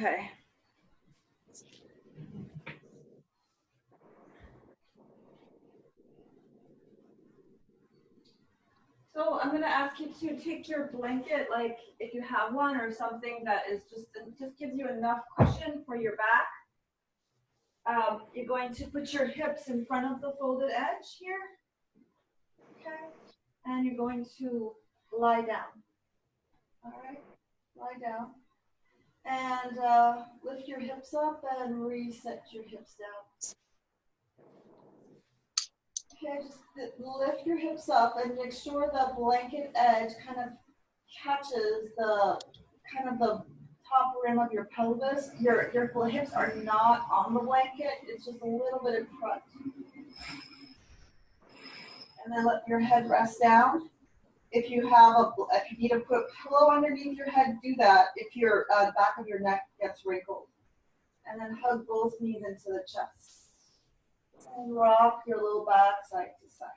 Okay. So I'm going to ask you to take your blanket, like if you have one, or something that is just gives you enough cushion for your back. You're going to put your hips in front of the folded edge here. Okay. And you're going to lie down. All right. Lie down. And lift your hips up and reset your hips down. Okay, just lift your hips up and make sure the blanket edge kind of catches the top rim of your pelvis. Your hips are not on the blanket, it's just a little bit in front. And then let your head rest down. If you need to put a pillow underneath your head, do that if your back of your neck gets wrinkled. And then hug both knees into the chest. And rock your little back side to side.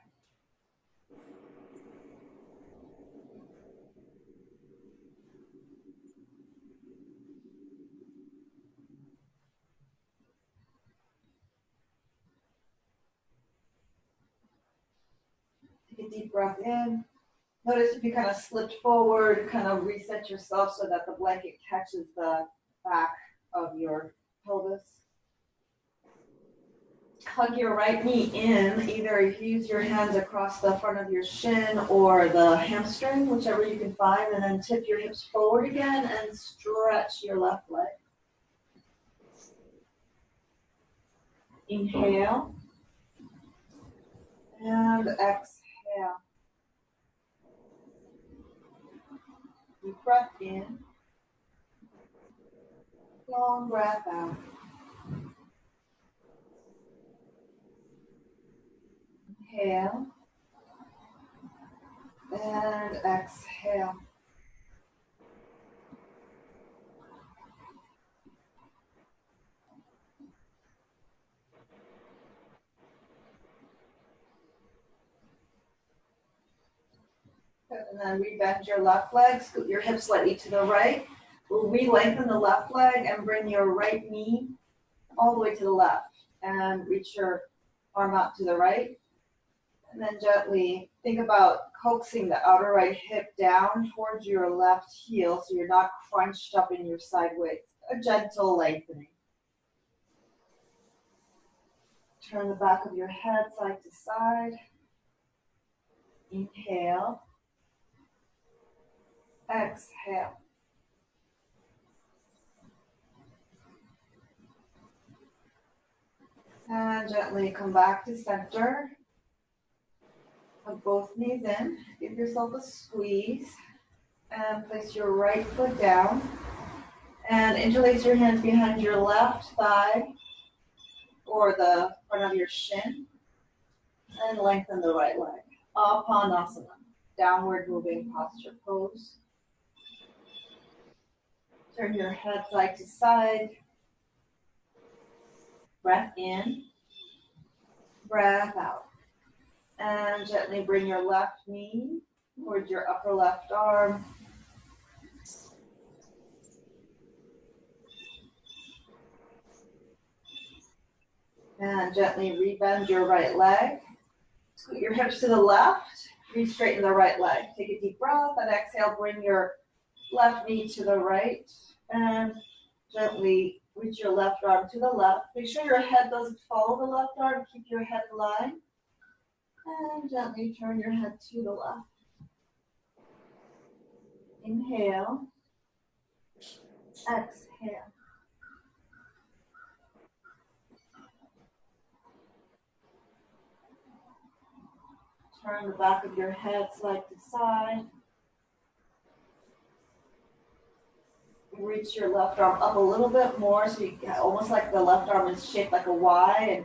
Take a deep breath in. Notice if you kind of slipped forward, kind of reset yourself so that the blanket catches the back of your pelvis. Hug your right knee in. Either use your hands across the front of your shin or the hamstring, whichever you can find, and then tip your hips forward again and stretch your left leg. Inhale and exhale. Deep breath in. Long breath out. Inhale and exhale. And then rebend your left leg, scoot your hips slightly to the right. We'll re-lengthen the left leg and bring your right knee all the way to the left. And reach your arm out to the right. And then gently think about coaxing the outer right hip down towards your left heel so you're not crunched up in your sideways. A gentle lengthening. Turn the back of your head side to side. Inhale. Exhale. And gently come back to center. Put both knees in. Give yourself a squeeze. And place your right foot down. And interlace your hands behind your left thigh or the front of your shin. And lengthen the right leg. Apanasana. Downward moving posture pose. Turn your head side to side. Breath in. Breath out. And gently bring your left knee towards your upper left arm. And gently rebend your right leg. Scoot your hips to the left. Re-straighten the right leg. Take a deep breath and exhale. Bring your left knee to the right. And gently reach your left arm to the left. Make sure your head doesn't follow the left arm. Keep your head in line. And gently turn your head to the left. Inhale. Exhale. Turn the back of your head side to side. Reach your left arm up a little bit more, so you almost like the left arm is shaped like a Y, and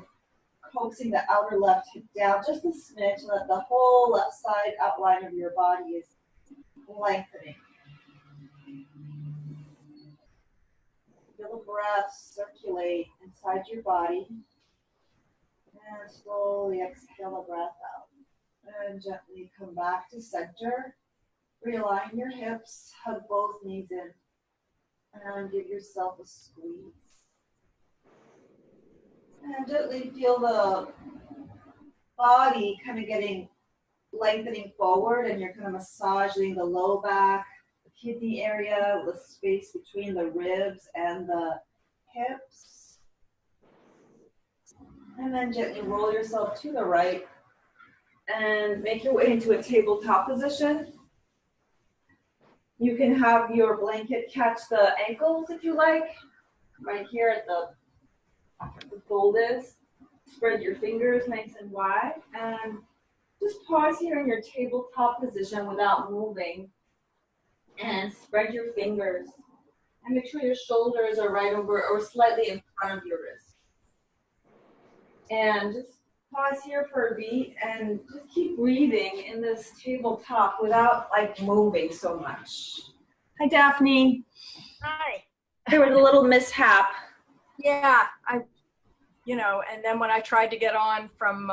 coaxing the outer left hip down just a smidge so that the whole left side outline of your body is lengthening. Feel the breath circulate inside your body. And slowly exhale the breath out. And gently come back to center. Realign your hips. Hug both knees in. And give yourself a squeeze. And gently feel the body kind of lengthening forward, and you're kind of massaging the low back, the kidney area, the space between the ribs and the hips. And then gently roll yourself to the right and make your way into a tabletop position. You can have your blanket catch the ankles if you like, right here at the fold is. Spread your fingers nice and wide, and just pause here in your tabletop position without moving, and spread your fingers. And make sure your shoulders are right over or slightly in front of your wrist. And just pause here for a beat and just keep breathing in this tabletop without like moving so much. Hi, Daphne. Hi. There was a little mishap. Yeah, and then when I tried to get on from,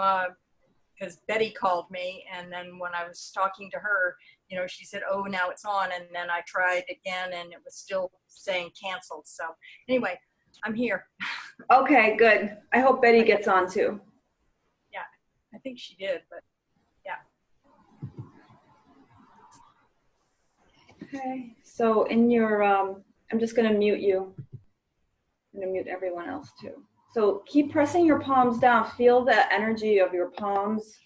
because Betty called me, and then when I was talking to her, she said, oh, now it's on, and then I tried again, and it was still saying canceled. So anyway, I'm here. Okay, good. I hope Betty gets on too. Yeah, I think she did, but yeah. Okay, so in your, I'm just going to mute you. I'm going to mute everyone else too. So keep pressing your palms down. Feel the energy of your palms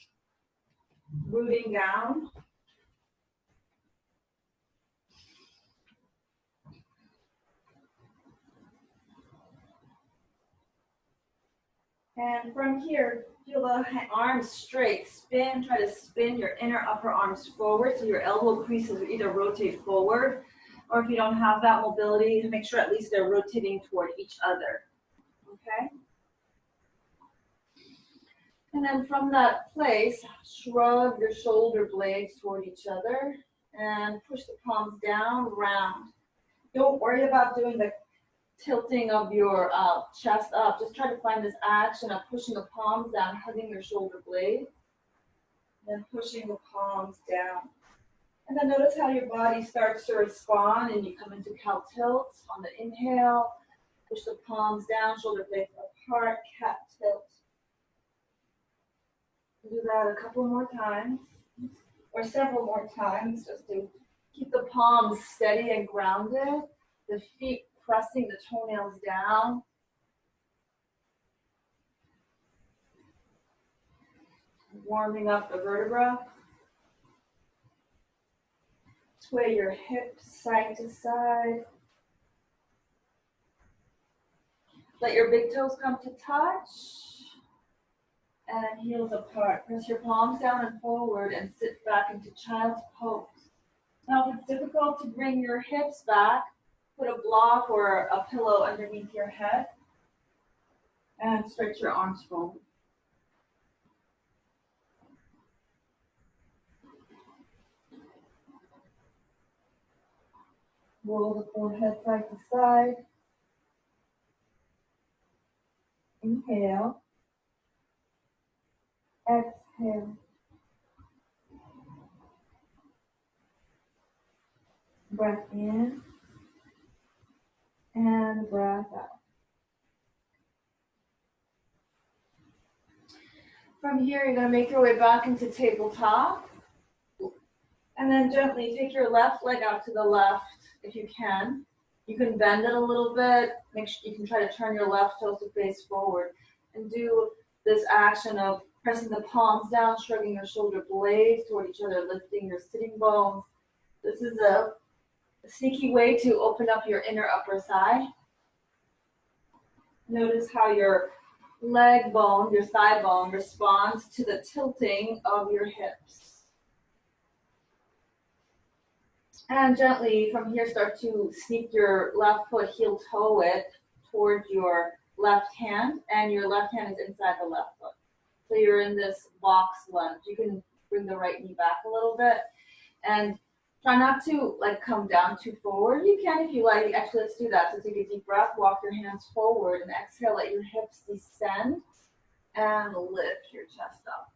rooting down. And from here, feel the arms straight. Spin, try to spin your inner upper arms forward so your elbow creases either rotate forward, or if you don't have that mobility, make sure at least they're rotating toward each other. Okay? And then from that place, shrug your shoulder blades toward each other and push the palms down, round. Don't worry about doing the tilting of your chest up. Just try to find this action of pushing the palms down, hugging your shoulder blades, then pushing the palms down. And then notice how your body starts to respond, and you come into cow tilt on the inhale. Push the palms down, shoulder blades apart, cat tilt. Do that a couple more times, or several more times, just to keep the palms steady and grounded. The feet pressing the toenails down. Warming up the vertebra. Sway your hips side to side. Let your big toes come to touch. And heels apart. Press your palms down and forward and sit back into child's pose. Now, if it's difficult to bring your hips back, put a block or a pillow underneath your head and stretch your arms forward. Roll the forehead side to side. Inhale. Exhale. Breath in and breath out. From here, you're going to make your way back into tabletop. And then gently take your left leg out to the left if you can. You can bend it a little bit. Make sure you can try to turn your left toes to face forward. And do this action of pressing the palms down, shrugging your shoulder blades toward each other, lifting your sitting bones. This is a sneaky way to open up your inner upper thigh. Notice how your leg bone, your thigh bone, responds to the tilting of your hips. And gently from here start to sneak your left foot heel toe it towards your left hand, and your left hand is inside the left foot. So you're in this box lunge. You can bring the right knee back a little bit and try not to come down too forward. You can if you like. Actually, let's do that. So take a deep breath, walk your hands forward, and exhale, let your hips descend and lift your chest up.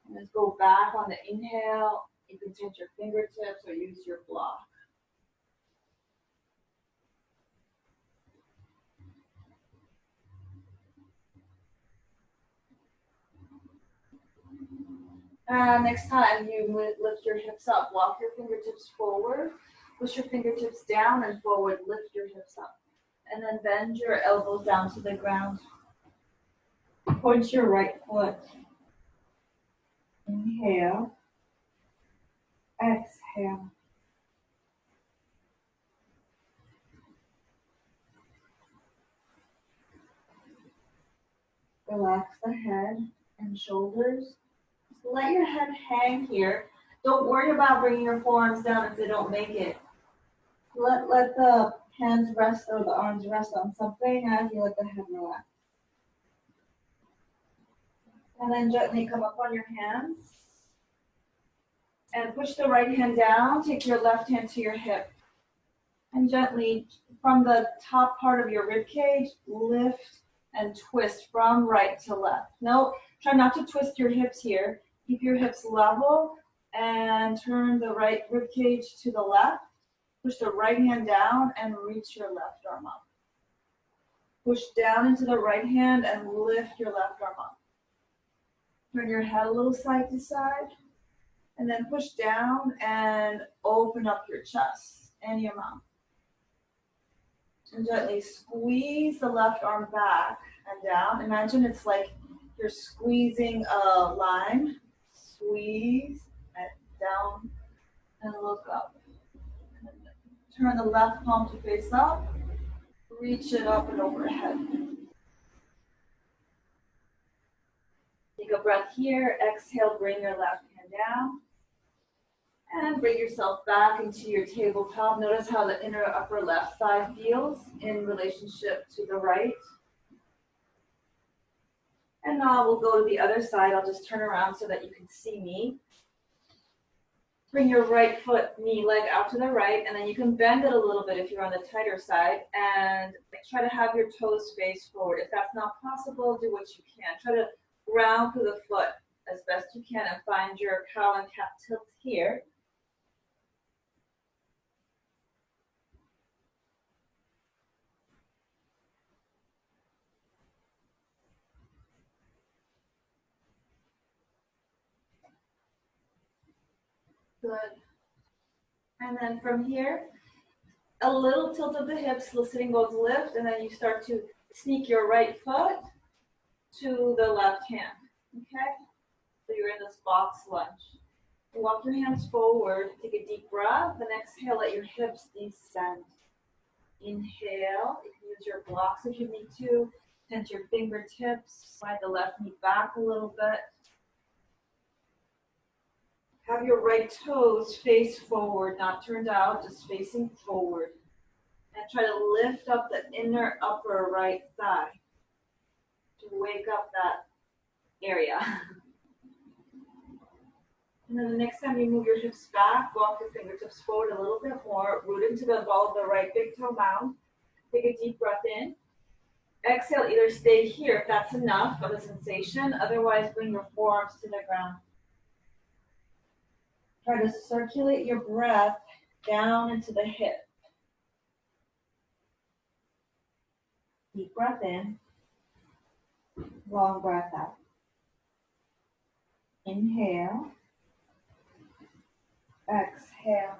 And let's go back on the inhale. You can touch your fingertips or use your block. Next time you lift your hips up, walk your fingertips forward, push your fingertips down and forward, lift your hips up. And then bend your elbows down to the ground. Point your right foot. Inhale. Exhale. Relax the head and shoulders. Just let your head hang here. Don't worry about bringing your forearms down if they don't make it. Let the hands rest or the arms rest on something as you let the head relax. And then gently come up on your hands. And push the right hand down. Take your left hand to your hip. And gently, from the top part of your rib cage, lift and twist from right to left. No, try not to twist your hips here. Keep your hips level and turn the right rib cage to the left. Push the right hand down and reach your left arm up. Push down into the right hand and lift your left arm up. Turn your head a little side to side. And then push down and open up your chest and your mouth. And gently squeeze the left arm back and down. Imagine it's like you're squeezing a lime. Squeeze and down and look up. Turn the left palm to face up. Reach it up and overhead. Take a breath here. Exhale, bring your left hand down. And bring yourself back into your tabletop. Notice how the inner upper left thigh feels in relationship to the right. And now we'll go to the other side. I'll just turn around so that you can see me. Bring your right foot, knee, leg out to the right, and then you can bend it a little bit if you're on the tighter side, and try to have your toes face forward. If that's not possible, do what you can. Try to round through the foot as best you can and find your cow and cat tilt here. Good. And then from here, a little tilt of the hips, the sitting bones lift, and then you start to sneak your right foot to the left hand, okay? So you're in this box lunge. Walk your hands forward, take a deep breath, and exhale, let your hips descend. Inhale, you can use your blocks if you need to. Tense your fingertips, slide the left knee back a little bit. Have your right toes face forward, not turned out, just facing forward. And try to lift up the inner upper right thigh to wake up that area. And then the next time you move your hips back, walk your fingertips forward a little bit more, root into the ball of the right big toe mound. Take a deep breath in. Exhale, either stay here if that's enough of a sensation, otherwise bring your forearms to the ground. Try to circulate your breath down into the hip. Deep breath in, long breath out. Inhale, exhale,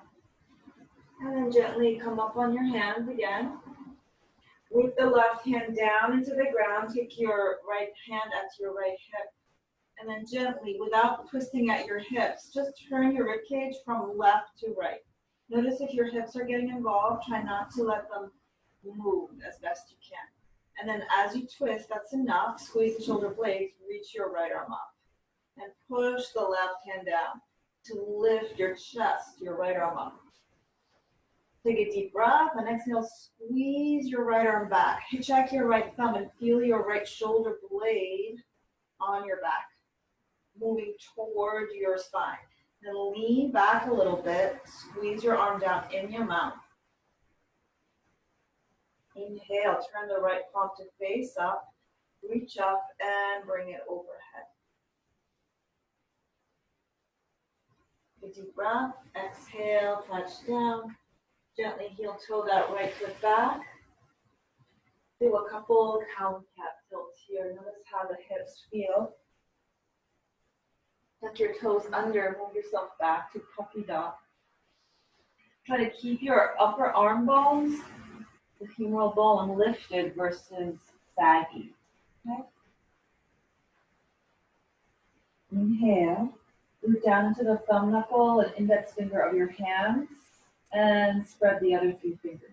and then gently come up on your hands again. Root the left hand down into the ground, take your right hand at your right hip, and then gently, without twisting at your hips, just turn your ribcage from left to right. Notice if your hips are getting involved, try not to let them move as best you can. And then as you twist, that's enough. Squeeze the shoulder blades, reach your right arm up. And push the left hand down to lift your chest, your right arm up. Take a deep breath and exhale, squeeze your right arm back. Hitchhike your right thumb and feel your right shoulder blade on your back, moving toward your spine. Then lean back a little bit, squeeze your arm down in your mouth. Inhale, turn the right palm to face up, reach up and bring it overhead. Take a deep breath, exhale, touch down. Gently heel toe that right foot back. Do a couple cow and cat tilts here. Notice how the hips feel. Tuck your toes under, move yourself back to puppy dog. Try to keep your upper arm bones, the femoral bone, lifted versus saggy. Okay? Inhale. Root down into the thumb knuckle and index finger of your hands and spread the other 2 fingers.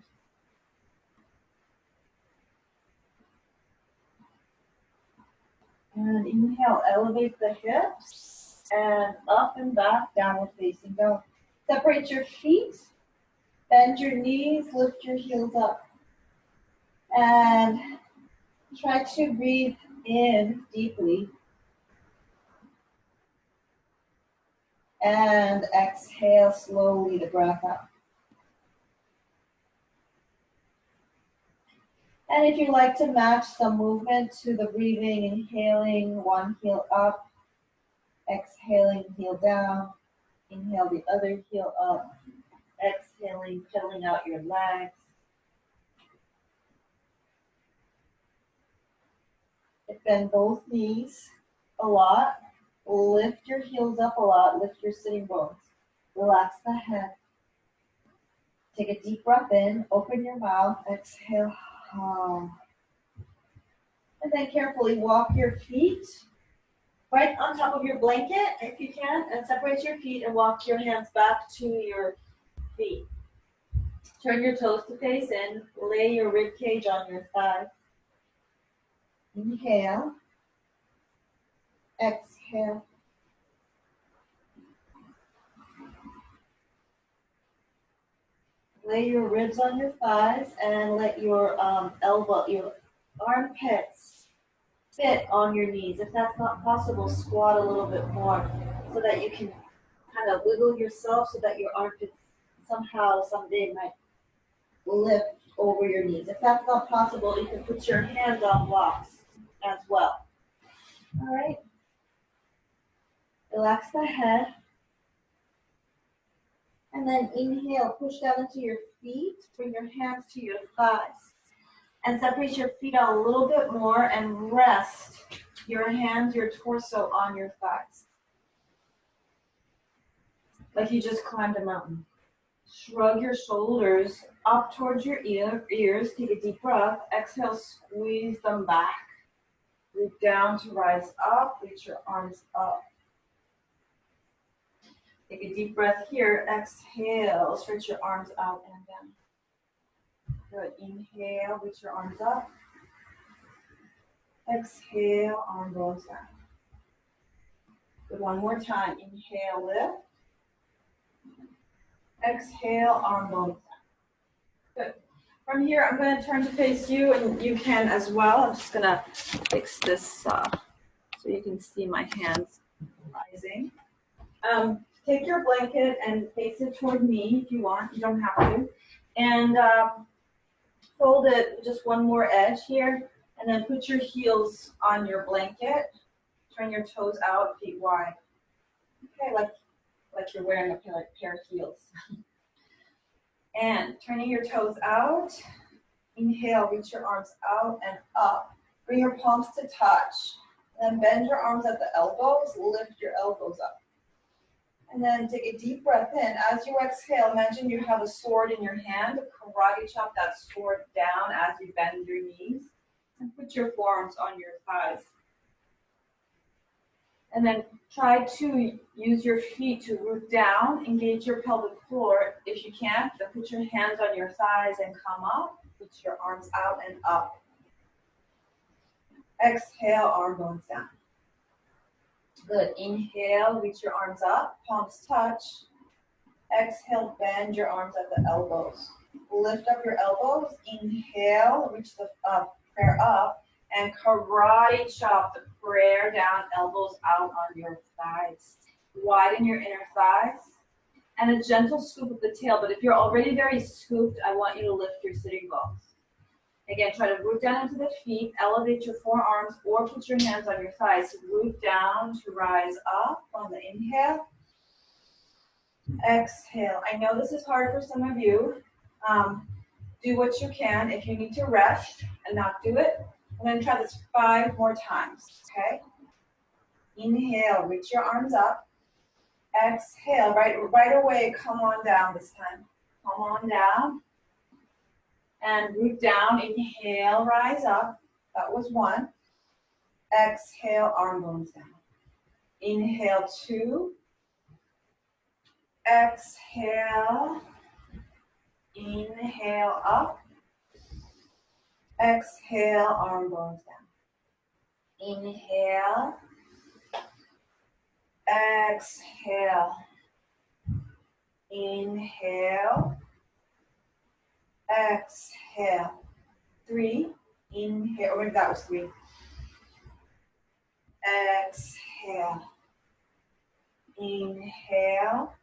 And inhale, elevate the hips and up and back, downward facing dog. Separate your feet, bend your knees, lift your heels up. And try to breathe in deeply. And exhale slowly the breath out. And if you like to match some movement to the breathing, inhaling, one heel up, exhaling, heel down, inhale the other heel up, exhaling, pedaling out your legs. Bend both knees a lot, lift your heels up a lot, lift your sitting bones, relax the head. Take a deep breath in, open your mouth, exhale. And then carefully walk your feet right on top of your blanket, if you can, and separate your feet and walk your hands back to your feet. Turn your toes to face in, lay your rib cage on your thigh. Inhale, exhale. Lay your ribs on your thighs and let your your armpits fit on your knees. If that's not possible, squat a little bit more so that you can kind of wiggle yourself so that your armpits somehow, someday might lift over your knees. If that's not possible, you can put your hands on blocks as well. All right. Relax the head. And then inhale, push down into your feet, bring your hands to your thighs. And separate your feet out a little bit more and rest your hands, your torso on your thighs. Like you just climbed a mountain. Shrug your shoulders up towards your ears. Take a deep breath. Exhale, squeeze them back. Root down to rise up. Reach your arms up. Take a deep breath here. Exhale, stretch your arms out and down. Good. Inhale, reach your arms up. Exhale, arm bones down. Good. One more time. Inhale, lift. Exhale, arm bones down. Good. From here, I'm going to turn to face you, and you can as well. I'm just going to fix this so you can see my hands rising. Take your blanket and face it toward me if you want. You don't have to. And fold it just one more edge here. And then put your heels on your blanket. Turn your toes out, feet wide. Okay, like you're wearing a pair of heels. And turning your toes out. Inhale, reach your arms out and up. Bring your palms to touch. And then bend your arms at the elbows. Lift your elbows up. And then take a deep breath in. As you exhale, imagine you have a sword in your hand. Karate chop that sword down as you bend your knees. And put your forearms on your thighs. And then try to use your feet to root down. Engage your pelvic floor. If you can't, then put your hands on your thighs and come up. Put your arms out and up. Exhale, arm bones down. Good. Inhale, reach your arms up, palms touch. Exhale, bend your arms at the elbows. Lift up your elbows. Inhale, reach the prayer up, and karate chop the prayer down, elbows out on your thighs. Widen your inner thighs, and a gentle scoop of the tail. But if you're already very scooped, I want you to lift your sitting bones. Again, try to root down into the feet, elevate your forearms, or put your hands on your thighs. Root down to rise up on the inhale. Exhale. I know this is hard for some of you. Do what you can. If you need to rest and not do it, I'm going to try this 5 more times, okay? Inhale, reach your arms up. Exhale, right away, come on down this time. Come on down. And root down, inhale, rise up. That was one. Exhale, arm bones down. Inhale, two. Exhale. Inhale, up. Exhale, arm bones down. Inhale. Exhale. Inhale. Exhale. Three. Inhale. Maybe that was three. Exhale. Inhale.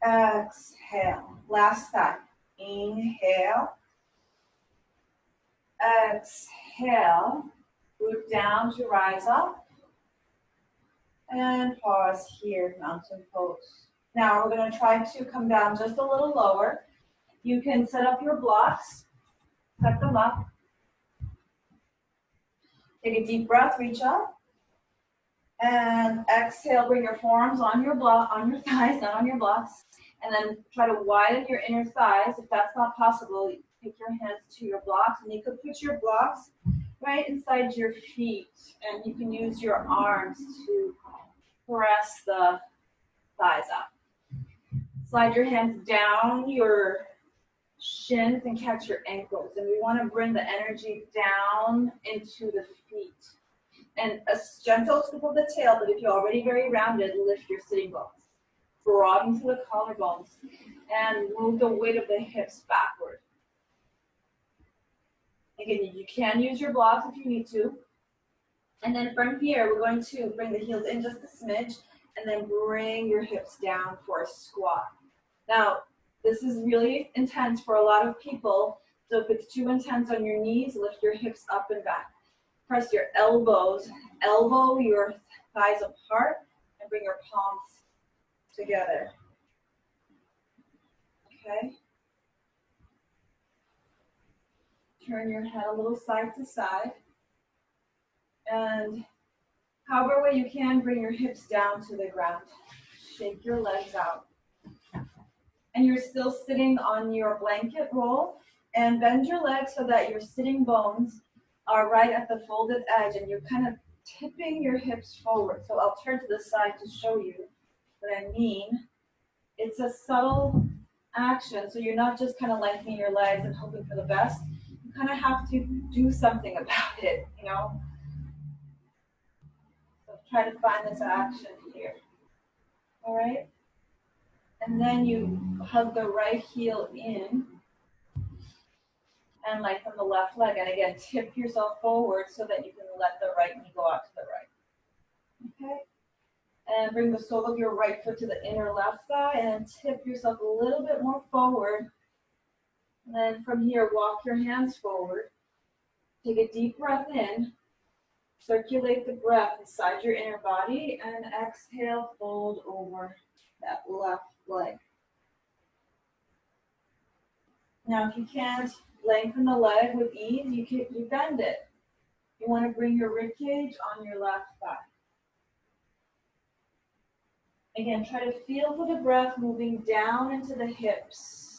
Exhale. Last time. Inhale. Exhale. Root down to rise up. And pause here, mountain pose. Now we're going to try to come down just a little lower. You can set up your blocks. Set them up. Take a deep breath, reach up. And exhale, bring your forearms on your thighs, not on your blocks. And then try to widen your inner thighs. If that's not possible, take your hands to your blocks. And you could put your blocks right inside your feet. And you can use your arms to press the thighs up. Slide your hands down your shins and catch your ankles. And we want to bring the energy down into the feet. And a gentle scoop of the tail, but if you're already very rounded, lift your sitting bones. Broaden to the collarbones. And move the weight of the hips backward. Again, you can use your blocks if you need to. And then from here, we're going to bring the heels in just a smidge, and then bring your hips down for a squat. Now, this is really intense for a lot of people, so if it's too intense on your knees, lift your hips up and back. Press your elbows, elbow your thighs apart, and bring your palms together. Okay? Turn your head a little side to side. And however way you can, bring your hips down to the ground. Shake your legs out. And you're still sitting on your blanket roll. And bend your legs so that your sitting bones are right at the folded edge. And you're kind of tipping your hips forward. So I'll turn to the side to show you what I mean. It's a subtle action. So you're not just kind of lengthening your legs and hoping for the best. You kind of have to do something about it, you know. Try to find this action here. All right? And then you hug the right heel in and lengthen the left leg. And again, tip yourself forward so that you can let the right knee go out to the right. Okay? And bring the sole of your right foot to the inner left thigh and tip yourself a little bit more forward. And then from here, walk your hands forward. Take a deep breath in. Circulate the breath inside your inner body and exhale, fold over that left leg. Now, if you can't lengthen the leg with ease, you bend it. You want to bring your rib cage on your left thigh. Again, try to feel for the breath moving down into the hips.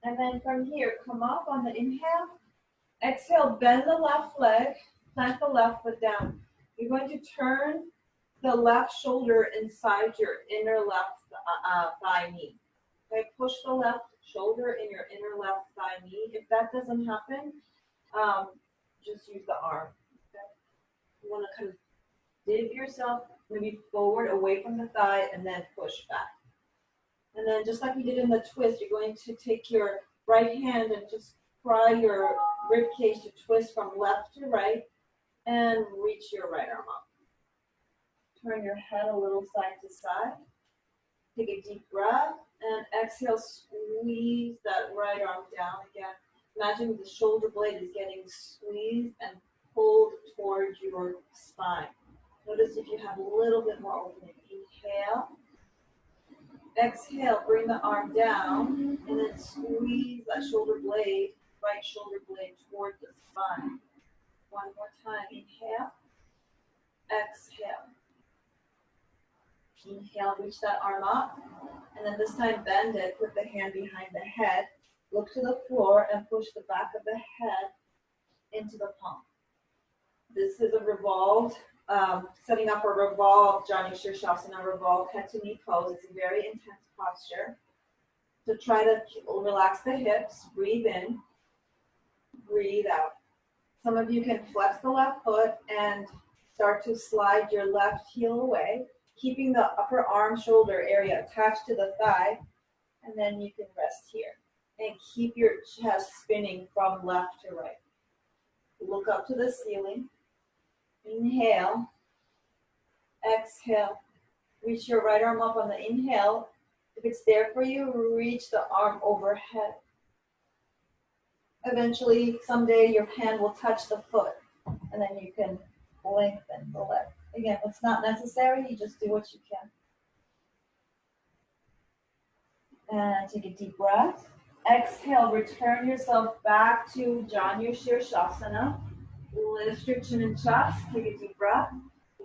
And then from here, come up on the inhale. Exhale, bend the left leg, plant the left foot down. You're going to turn the left shoulder inside your inner left thigh knee. Okay, push the left shoulder in your inner left thigh knee. If that doesn't happen, just use the arm. Okay? You want to kind of dig yourself maybe forward away from the thigh and then push back. And then just like we did in the twist, you're going to take your right hand and just pry your rib cage to twist from left to right and reach your right arm up. Turn your head a little side to side. Take a deep breath and exhale, squeeze that right arm down again. Imagine the shoulder blade is getting squeezed and pulled towards your spine. Notice if you have a little bit more opening. Inhale. Exhale, bring the arm down, and then squeeze that shoulder blade, right shoulder blade toward the spine. One more time, inhale, exhale. Inhale, reach that arm up, and then this time bend it, put the hand behind the head, look to the floor, and push the back of the head into the palm. This is a revolved, setting up a revolved Janu Shirshasana, revolved head to knee pose. It's a very intense posture. So try to relax the hips, breathe in, breathe out. Some of you can flex the left foot and start to slide your left heel away, keeping the upper arm shoulder area attached to the thigh, and then you can rest here. And keep your chest spinning from left to right. Look up to the ceiling. Inhale. Exhale. Reach your right arm up on the inhale. If it's there for you, reach the arm overhead. Eventually, someday, your hand will touch the foot, and then you can lengthen the leg. Again, it's not necessary. You just do what you can. And take a deep breath. Exhale, return yourself back to Janu Shirshasana. Lift your chin and chest. Take a deep breath.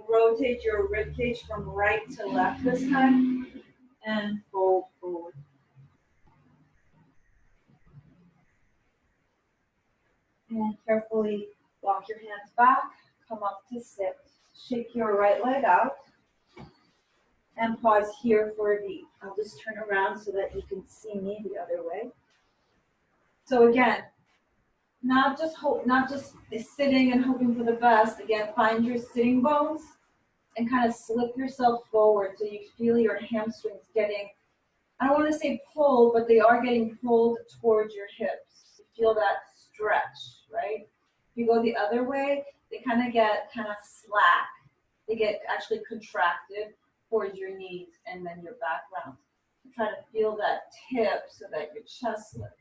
Rotate your rib cage from right to left this time. And fold forward. And carefully walk your hands back. Come up to sit. Shake your right leg out. And pause here for a beat. I'll just turn around so that you can see me the other way. So again, not just sitting and hoping for the best. Again, find your sitting bones and kind of slip yourself forward so you feel your hamstrings getting, I don't want to say pulled, but they are getting pulled towards your hips. You feel that stretch, right? If you go the other way, they kind of get slack. They get actually contracted towards your knees and then your back round. Try to feel that tip so that your chest lifts.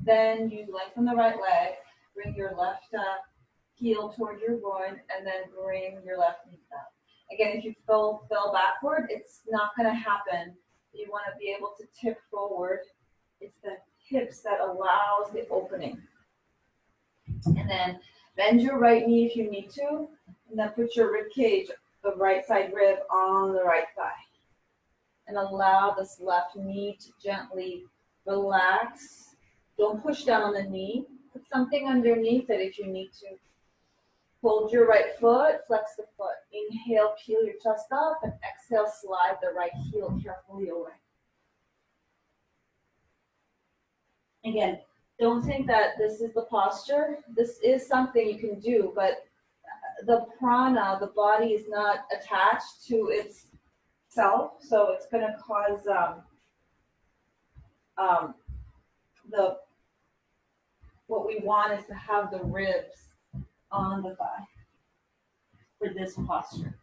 Then you lengthen the right leg, bring your left heel toward your groin, and then bring your left knee down. Again, if you fell backward, it's not going to happen. You want to be able to tip forward. It's the hips that allows the opening. And then bend your right knee if you need to, and then put your rib cage, the right side rib, on the right thigh. And allow this left knee to gently relax. Don't push down on the knee. Put something underneath it if you need to. Hold your right foot, flex the foot. Inhale, peel your chest up, and exhale, slide the right heel carefully away. Again, don't think that this is the posture. This is something you can do, but the prana, the body is not attached to itself, so it's going to cause what we want is to have the ribs on the thigh for this posture.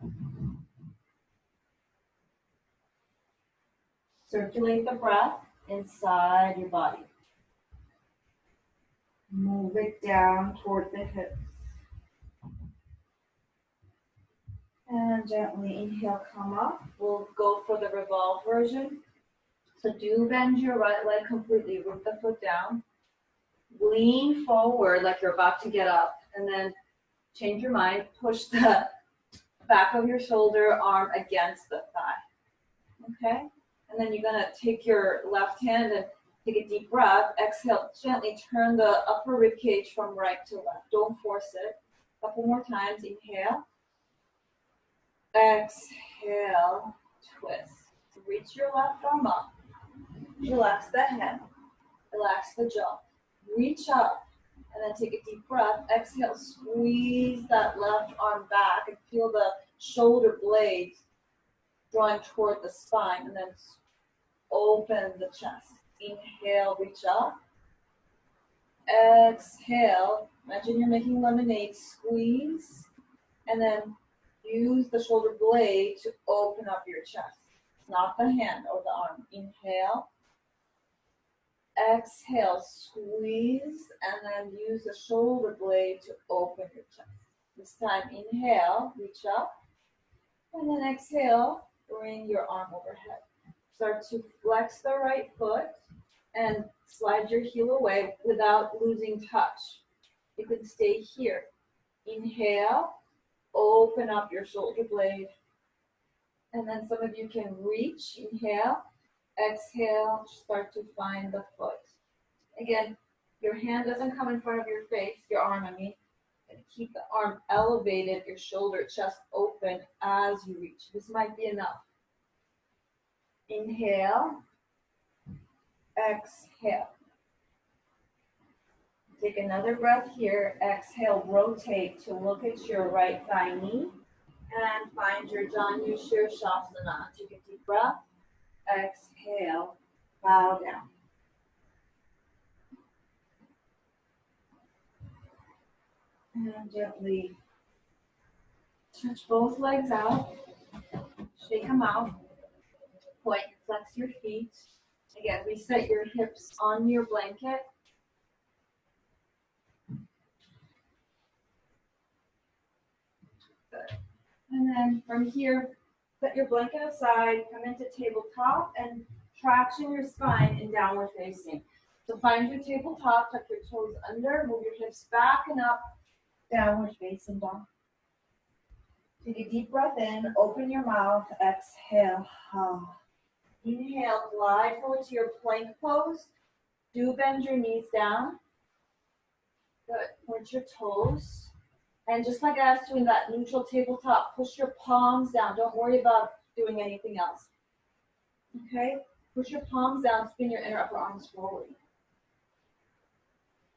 Circulate the breath inside your body. Move it down toward the hips. And gently inhale, come up. We'll go for the revolve version. So do bend your right leg completely, root the foot down. Lean forward like you're about to get up, and then change your mind, push the back of your shoulder arm against the thigh. Okay? And then you're gonna take your left hand and take a deep breath. Exhale, gently turn the upper rib cage from right to left. Don't force it. A couple more times. Inhale. Exhale, twist. Reach your left arm up. Relax the head. Relax the jaw. Reach up and then take a deep breath. Exhale, squeeze that left arm back and feel the shoulder blades drawing toward the spine, and then open the chest. Inhale, reach up. Exhale, imagine you're making lemonade. Squeeze, and then use the shoulder blade to open up your chest, not the hand or the arm. Inhale. Exhale, squeeze, and then use the shoulder blade to open your chest. This time, inhale, reach up, and then exhale, bring your arm overhead. Start to flex the right foot and slide your heel away without losing touch. You can stay here. Inhale, open up your shoulder blade. And then some of you can reach. Inhale, exhale, start to find the foot. Again, your hand doesn't come in front of your face, your arm, I mean. And keep the arm elevated, your shoulder, chest open as you reach. This might be enough. Inhale, exhale. Take another breath here. Exhale, rotate to look at your right thigh knee and find your Janu Shirshasana. Take a deep breath. Exhale, bow down. And gently stretch both legs out. Shake them out. Point and flex your feet. Again, reset your hips on your blanket. Good. And then from here, set your blanket aside, come into tabletop, and traction your spine in downward facing. So find your tabletop, tuck your toes under, move your hips back and up, downward facing dog. Take a deep breath in, open your mouth, exhale. Inhale, glide forward to your plank pose. Do bend your knees down. Good. Point your toes. And just like I was doing that neutral tabletop, push your palms down. Don't worry about doing anything else. Okay? Push your palms down, spin your inner upper arms forward.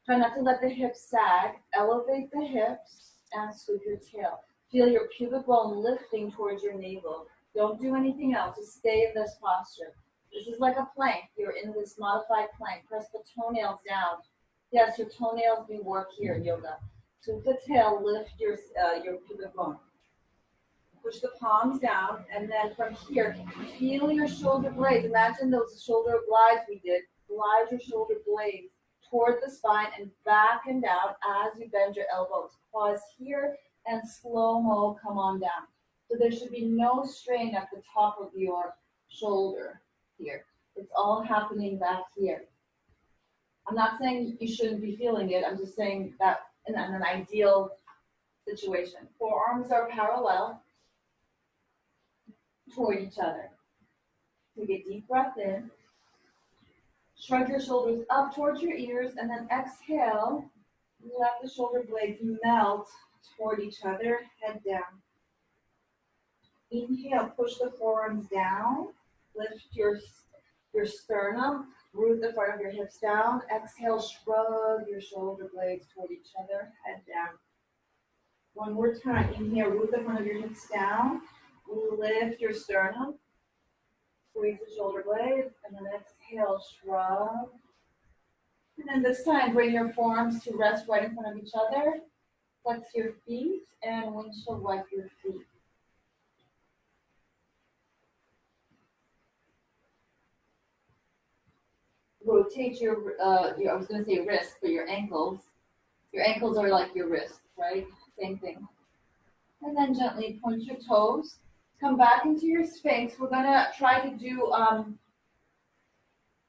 Try not to let the hips sag. Elevate the hips and scoop your tail. Feel your pubic bone lifting towards your navel. Don't do anything else. Just stay in this posture. This is like a plank. You're in this modified plank. Press the toenails down. Yes, your toenails do work here in yoga. Scoop the tail, lift your pubic bone. Push the palms down, and then from here, feel your shoulder blades. Imagine those shoulder glides we did. Glide your shoulder blades toward the spine and back and down as you bend your elbows. Pause here and slow-mo come on down. So there should be no strain at the top of your shoulder here. It's all happening back here. I'm not saying you shouldn't be feeling it. I'm just saying that in an ideal situation. Forearms are parallel toward each other. Take a deep breath in. Shrug your shoulders up towards your ears, and then exhale. Let the shoulder blades melt toward each other, head down. Inhale, push the forearms down. Lift your sternum. Root the front of your hips down. Exhale, shrug your shoulder blades toward each other, head down. One more time. Inhale, root the front of your hips down. Lift your sternum. Squeeze the shoulder blades, and then exhale, shrug. And then this time, bring your forearms to rest right in front of each other. Flex your feet and windshield wipe your feet. Rotate your I was going to say wrist, but your ankles. Your ankles are like your wrist, right? Same thing. And then gently point your toes. Come back into your Sphinx. We're going to try to do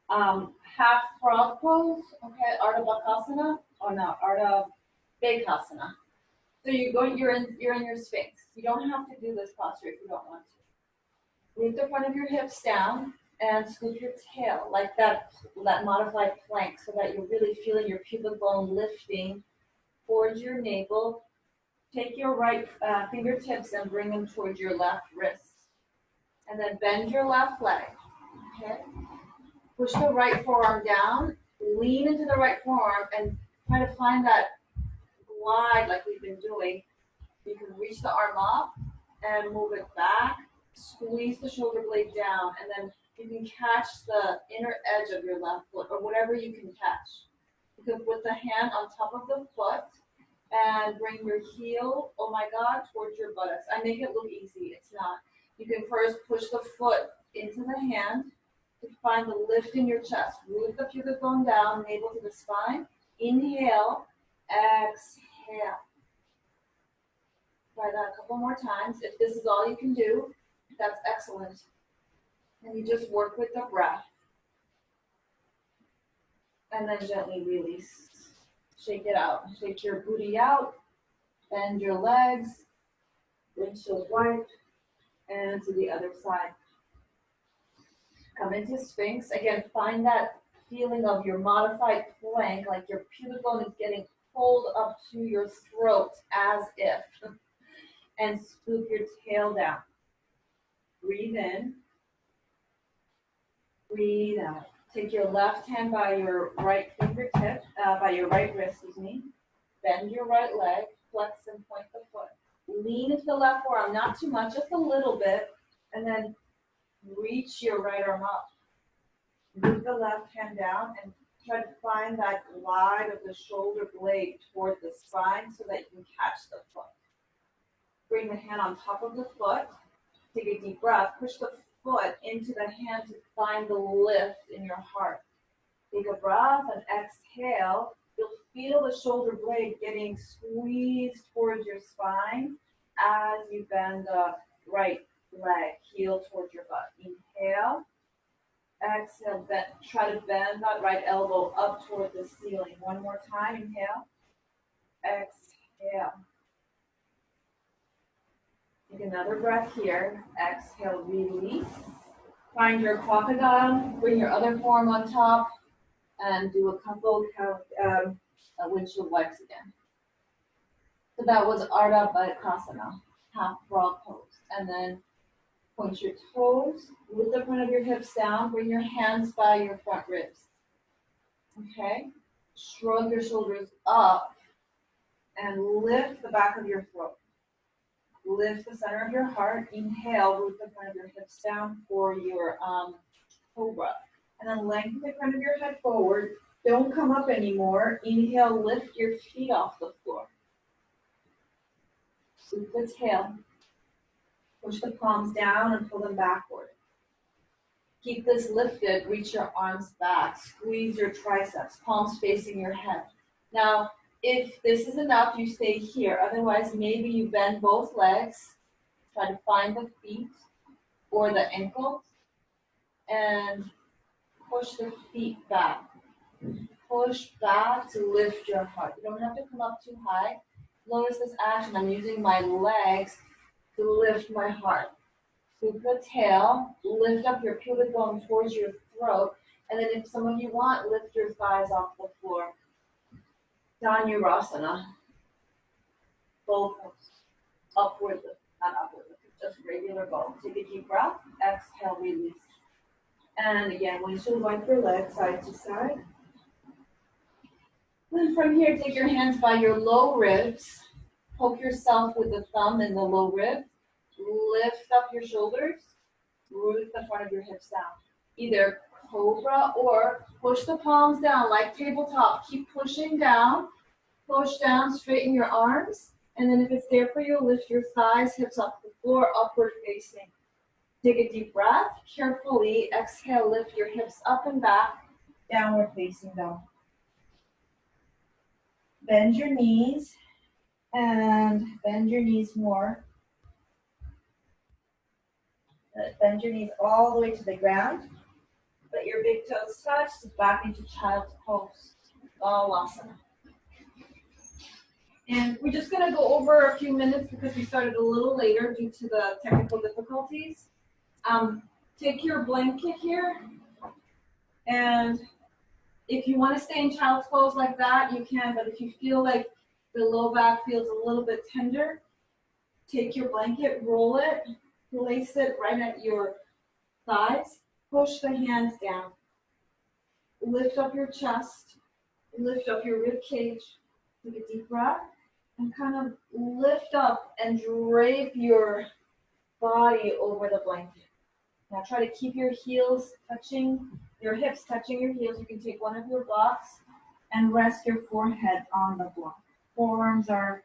half frog pose, okay? Ardha Bakasana, or no, Ardha Bakasana. So you're in your Sphinx. You don't have to do this posture if you don't want to. Root the front of your hips down and scoop your tail like that modified plank so that you're really feeling your pubic bone lifting towards your navel. Take your right fingertips and bring them towards your left wrist. And then bend your left leg, okay? Push the right forearm down, lean into the right forearm, and try to find that glide like we've been doing. You can reach the arm up and move it back, squeeze the shoulder blade down, and then you can catch the inner edge of your left foot, or whatever you can catch. You can put the hand on top of the foot and bring your heel, oh my God, towards your buttocks. I make it look easy, it's not. You can first push the foot into the hand to find the lift in your chest. Root the pubic bone down, navel to the spine. Inhale, exhale. Try that a couple more times. If this is all you can do, that's excellent. And you just work with the breath. And then gently release. Shake it out. Shake your booty out. Bend your legs. Windshield wipe. And to the other side. Come into Sphinx. Again, find that feeling of your modified plank, like your pubic bone is getting pulled up to your throat as if. And scoop your tail down. Breathe in. Breathe out. Take your left hand by your right fingertip, by your right wrist, Bend your right leg, flex and point the foot. Lean into the left forearm, not too much, just a little bit, and then reach your right arm up. Move the left hand down and try to find that glide of the shoulder blade toward the spine so that you can catch the foot. Bring the hand on top of the foot. Take a deep breath. Push the foot into the hand to find the lift in your heart. Take a breath and exhale. You'll feel the shoulder blade getting squeezed towards your spine as you bend the right leg, heel towards your butt. Inhale. Exhale. Bend, try to bend that right elbow up toward the ceiling. One more time. Inhale. Exhale. Take another breath here. Exhale, release. Find your crocodile. Bring your other forearm on top. And do a couple windshield wipes again. So that was Ardha Bayakasana, half frog pose. And then point your toes, lift the front of your hips down, bring your hands by your front ribs. Okay? Shrug your shoulders up and lift the back of your throat. Lift the center of your heart. Inhale, root the front of your hips down for your cobra. And then lengthen the front of your head forward. Don't come up anymore. Inhale, lift your feet off the floor. Scoop the tail. Push the palms down and pull them backward. Keep this lifted. Reach your arms back. Squeeze your triceps. Palms facing your head. Now, if this is enough, you stay here. Otherwise, maybe you bend both legs. Try to find the feet or the ankles. And push the feet back. Push back to lift your heart. You don't have to come up too high. Notice this action. I'm using my legs to lift my heart. Scoop the tail. Lift up your pubic bone towards your throat. And then if some of you want, lift your thighs off the floor. Dhanurasana. Bow pose. Upward lift. Not upward lift. Just regular bow. Take a deep breath. Exhale, release. And again, windshield wipe your legs side to side. Then from here, take your hands by your low ribs. Poke yourself with the thumb in the low rib. Lift up your shoulders. Root the front of your hips down. Either cobra or push the palms down like tabletop. Keep pushing down. Push down, straighten your arms. And then if it's there for you, lift your thighs, hips off the floor, upward facing. Take a deep breath. Carefully exhale, lift your hips up and back, downward facing dog. Bend your knees and bend your knees more. Bend your knees all the way to the ground. Let your big toes touch, back into child's pose. Balasana. And we're just going to go over a few minutes because we started a little later due to the technical difficulties. Take your blanket here, and if you want to stay in child's pose like that, you can, but if you feel like the low back feels a little bit tender, take your blanket, roll it, place it right at your thighs, push the hands down, lift up your chest, lift up your rib cage, take a deep breath, and kind of lift up and drape your body over the blanket. Now try to keep your heels touching, your hips touching your heels. You can take one of your blocks and rest your forehead on the block. Forearms are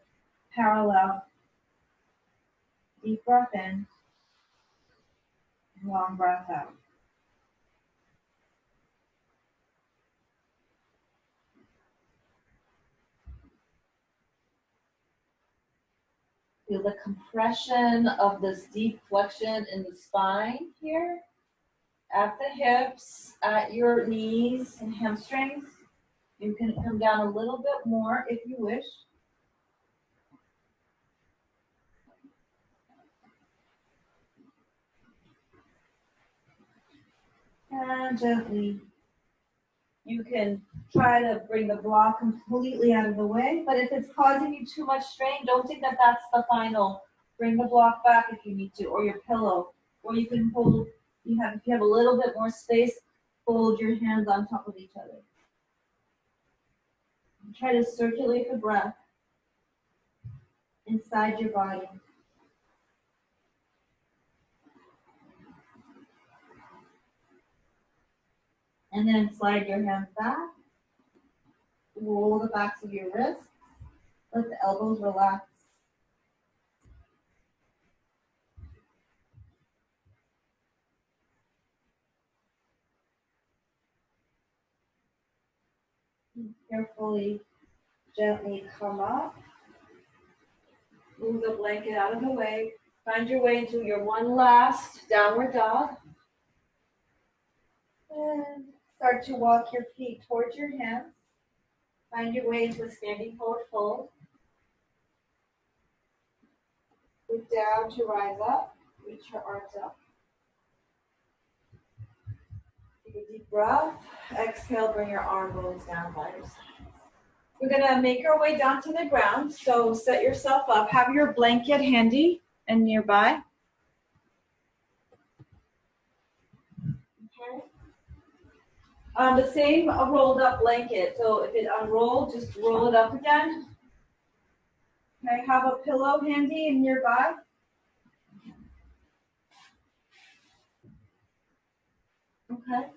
parallel. Deep breath in, long breath out. Feel the compression of this deep flexion in the spine here. at the hips, at your knees and hamstrings. You can come down a little bit more if you wish. And gently, you can try to bring the block completely out of the way, but if it's causing you too much strain, don't think that that's the final. Bring the block back if you need to, or your pillow, or you can hold, if you have a little bit more space, fold your hands on top of each other. Try to circulate the breath inside your body. And then slide your hands back. Roll the backs of your wrists. Let the elbows relax. Carefully, gently come up. Move the blanket out of the way. Find your way into your one last downward dog. And start to walk your feet towards your hands. Find your way into a standing forward fold. Look down to rise up. Reach your arms up. Take a deep breath. Exhale, bring your arm bones down by your side. We're going to make our way down to the ground. So set yourself up. Have your blanket handy and nearby. Okay. The same rolled up blanket. So if it unrolled, just roll it up again. Okay, have a pillow handy and nearby. Okay.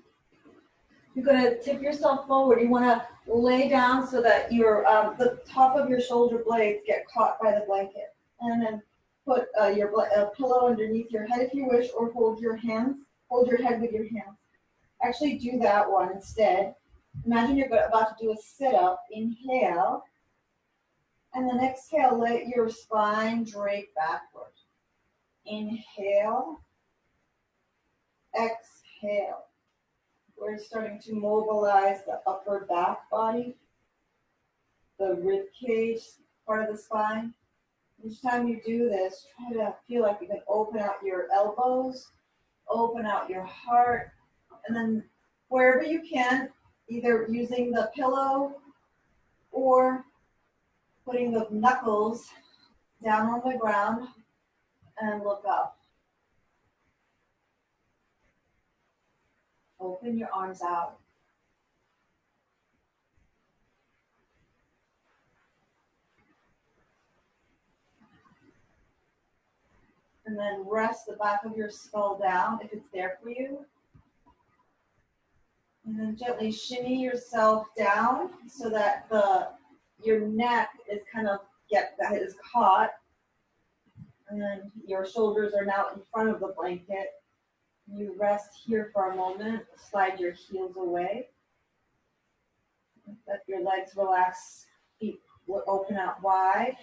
You're going to tip yourself forward. You want to lay down so that your the top of your shoulder blades get caught by the blanket. And then put your pillow underneath your head if you wish, or hold your head with your hands. Actually do that one instead. Imagine you're about to do a sit-up. Inhale. And then exhale, let your spine drape backward. Inhale. Exhale. We're starting to mobilize the upper back body, the rib cage part of the spine. Each time you do this, try to feel like you can open out your elbows, open out your heart, and then wherever you can, either using the pillow or putting the knuckles down on the ground and look up. Open your arms out. And then rest the back of your skull down if it's there for you. And then gently shimmy yourself down so that your neck is is caught. And then your shoulders are now in front of the blanket. You rest here for a moment. Slide your heels away. Let your legs relax. Feet will open out wide.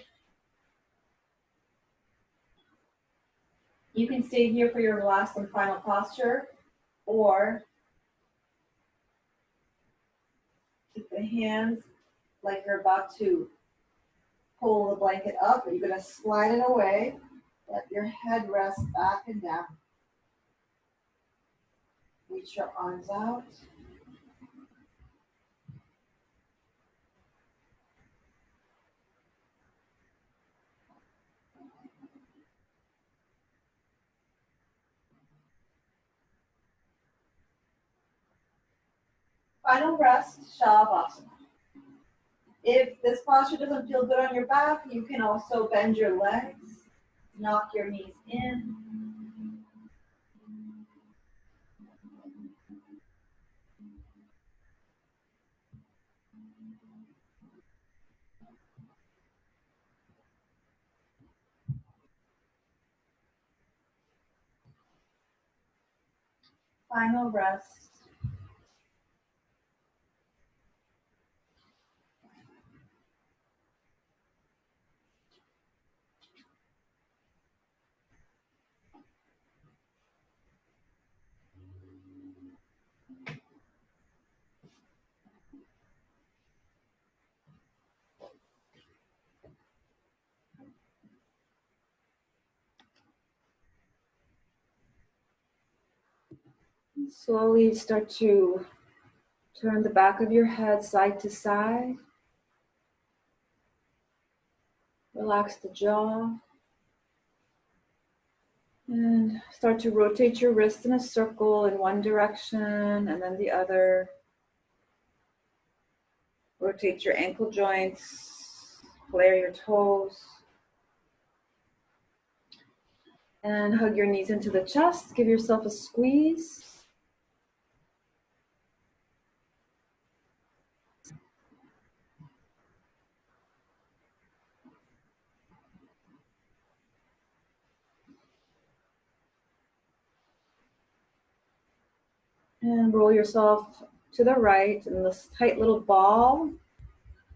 You can stay here for your last and final posture, or keep the hands like you're about to pull the blanket up, but you're going to slide it away. Let your head rest back and down. Reach your arms out. Final rest, Shavasana. If this posture doesn't feel good on your back, you can also bend your legs, knock your knees in. Final rest. Slowly start to turn the back of your head side to side. Relax the jaw. And start to rotate your wrist in a circle in one direction and then the other. Rotate your ankle joints. Flare your toes. And hug your knees into the chest. Give yourself a squeeze. And roll yourself to the right in this tight little ball.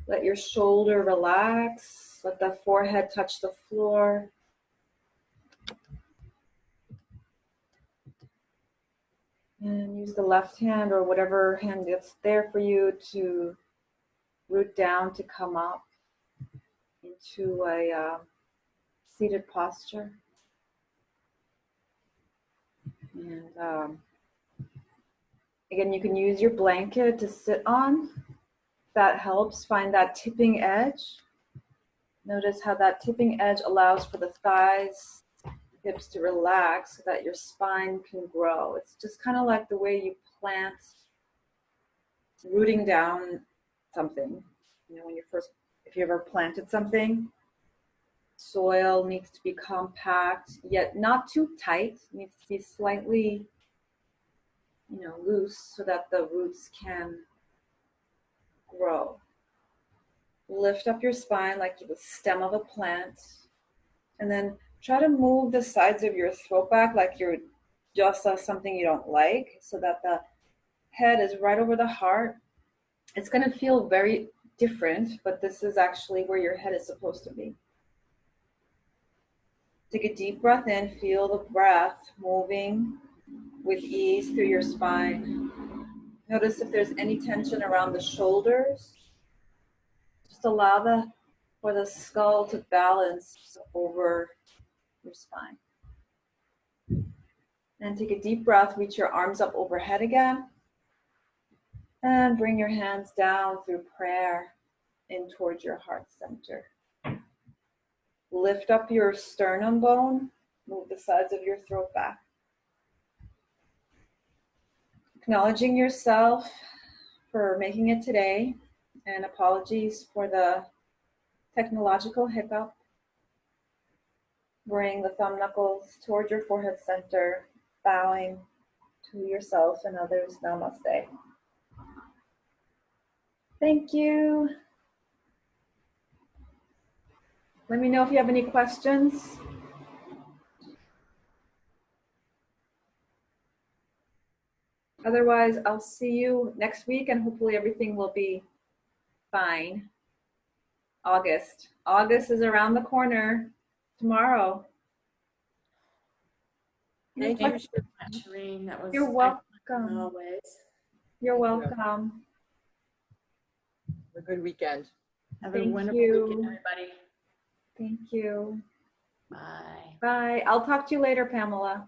Let your shoulder relax. Let the forehead touch the floor. And use the left hand or whatever hand that's there for you to root down to come up into a seated posture. And again, you can use your blanket to sit on. That helps. Find that tipping edge. Notice how that tipping edge allows for the thighs, hips to relax so that your spine can grow. It's just kind of like the way you plant, rooting down something. You know, when if you ever planted something, soil needs to be compact, yet not too tight. It needs to be slightly, loose so that the roots can grow. Lift up your spine like the stem of a plant, and then try to move the sides of your throat back like you're just something you don't like, so that the head is right over the heart. It's going to feel very different, but this is actually where your head is supposed to be. Take a deep breath in, feel the breath moving with ease through your spine. Notice if there's any tension around the shoulders. Just allow for the skull to balance over your spine. And take a deep breath, reach your arms up overhead again. And bring your hands down through prayer in towards your heart center. Lift up your sternum bone, move the sides of your throat back. Acknowledging yourself for making it today, and apologies for the technological hiccup. Bring the thumb knuckles toward your forehead center, bowing to yourself and others. Namaste. Thank you. Let me know if you have any questions. Otherwise, I'll see you next week, and hopefully everything will be fine. August is around the corner. Tomorrow. Thank you so much, Shireen. That was You're welcome. Always. You're welcome. Have a good weekend. Have a wonderful weekend, everybody. Thank you. Bye. Bye. I'll talk to you later, Pamela.